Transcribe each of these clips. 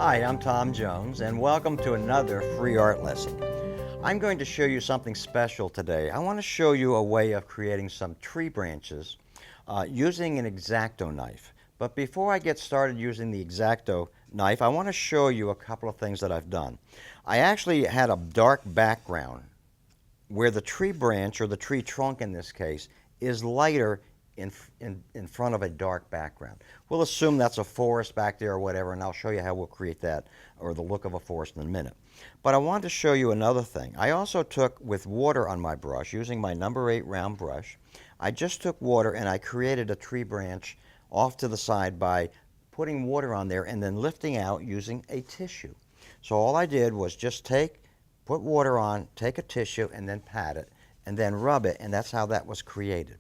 Hi, I'm Tom Jones, and welcome to another free art lesson. I'm going to show you something special today. I want to show you a way of creating some tree branches using an Xacto knife. But before I get started using the Xacto knife, I want to show you a couple of things that I've done. I actually had a dark background where the tree branch, or the tree trunk in this case, is lighter in front of a dark background. We'll assume that's a forest back there or whatever, and I'll show you how we'll create that, or the look of a forest, in a minute. But I wanted to show you another thing. I also took, with water on my brush, using my number 8 round brush, I just took water and I created a tree branch off to the side by putting water on there and then lifting out using a tissue. So all I did was just put water on, take a tissue, and then pat it, and then rub it, and that's how that was created.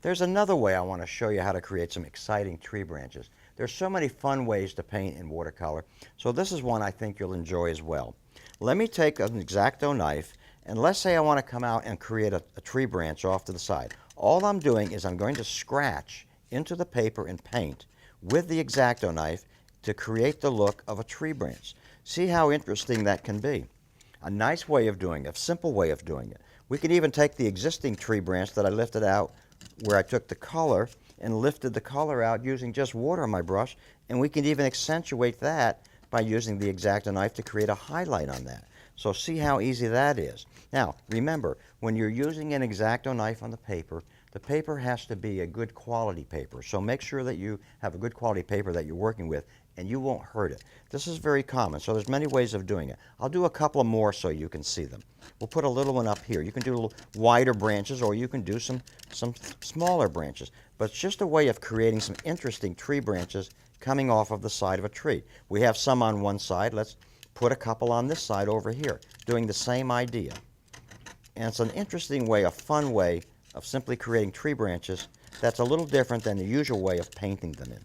There's another way I want to show you how to create some exciting tree branches. There's so many fun ways to paint in watercolor, so this is one I think you'll enjoy as well. Let me take an Xacto knife, and let's say I want to come out and create a tree branch off to the side. All I'm doing is I'm going to scratch into the paper and paint with the Xacto knife to create the look of a tree branch. See how interesting that can be. A nice way of doing it, a simple way of doing it. We can even take the existing tree branch that I lifted out, where I took the color and lifted the color out using just water on my brush, and we can even accentuate that by using the Xacto knife to create a highlight on that. So see how easy that is. Now remember, when you're using an Xacto knife on the paper has to be a good quality paper. So make sure that you have a good quality paper that you're working with, and you won't hurt it. This is very common, so there's many ways of doing it. I'll do a couple of more so you can see them. We'll put a little one up here. You can do little wider branches, or you can do some smaller branches. But it's just a way of creating some interesting tree branches coming off of the side of a tree. We have some on one side. Let's put a couple on this side over here, doing the same idea. And it's an interesting way, a fun way of simply creating tree branches that's a little different than the usual way of painting them in.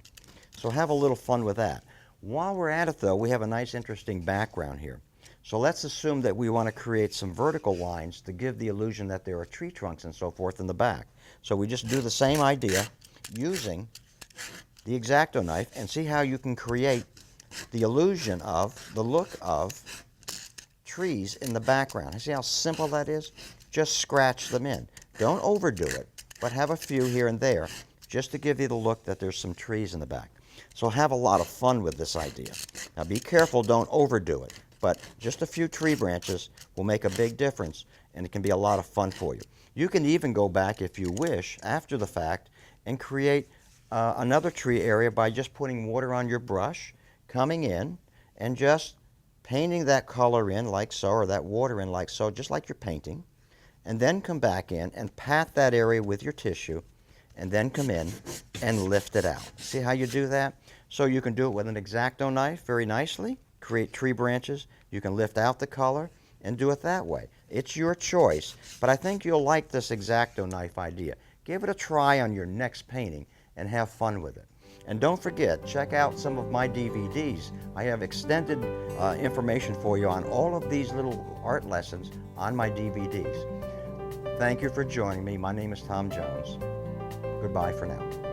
So have a little fun with that. While we're at it though, we have a nice interesting background here. So let's assume that we want to create some vertical lines to give the illusion that there are tree trunks and so forth in the back. So we just do the same idea using the Xacto knife, and see how you can create the illusion of the look of trees in the background. See how simple that is? Just scratch them in. Don't overdo it, but have a few here and there just to give you the look that there's some trees in the back. So have a lot of fun with this idea. Now be careful, don't overdo it, but just a few tree branches will make a big difference, and it can be a lot of fun for you. You can even go back, if you wish, after the fact and create another tree area by just putting water on your brush, coming in and just painting that color in like so, or that water in like so, just like you're painting, and then come back in and pat that area with your tissue, and then come in and lift it out. See how you do that? So you can do it with an Xacto knife very nicely, create tree branches. You can lift out the color and do it that way. It's your choice, but I think you'll like this Xacto knife idea. Give it a try on your next painting and have fun with it. And don't forget, check out some of my DVDs. I have extended information for you on all of these little art lessons on my DVDs. Thank you for joining me. My name is Tom Jones. Goodbye for now.